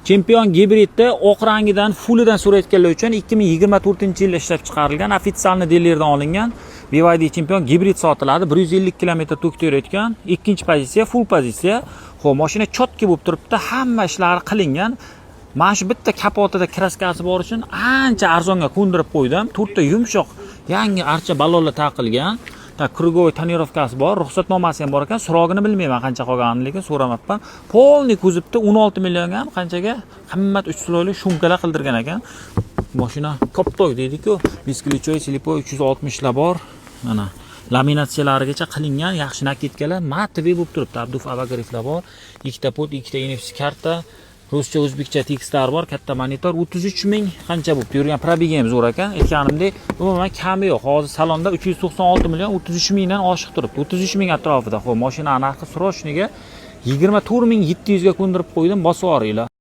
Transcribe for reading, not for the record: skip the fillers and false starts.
Chempion gibridni oq rangidan fullidan so'rayotganlar uchun 2024-yilda ishlab chiqarilgan ofitsialni dilerdan olingan BYD Chempion gibrid sotiladi. 150 km tok terayotgan. Ikkinchi pozitsiya full pozitsiya. Xo'p, mashina chotki bo'lib turibdi. Hamma ishlari qilingan. Mana shu bitta kapotida kraskasi bor uchun ancha arzonga ko'ndirib qo'ydim. To'rtta yumshoq yangi archa ballonlar taqilgan. Krugovoy tonirovkasi bor, ruxsatnomasi ham bor ekan. Surog'ini bilmayman qancha qolganini, lekin so'ramabman. Polni kuzibda 16 millionga qanchaga qimmat 3 sloyli shumkalar qildirgan ekan. Mashina koptoy deydi-ku, bisklichoy, slipoy 360 lar bor. Mana laminatsiyalarigacha qilingan, yaxshi naketkalar, matvi bo'lib turibdi. Abduf avogriflar bor. Ikkita pod, ikkita NFC karta. Ruscha, o'zbekcha tekstlari bor, katta monitor, 33 ming qancha bo'lib yurgan, probegi ham zo'r ekan. Aytganimdek, umuman kami yo'q. Hozir salonda 396 million 33 mingdan oshiq turibdi. 33 ming atrofida. Xo'p, mashina narxi srochniga 24700 ga ko'ndirib qo'ydim, bosib oringlar.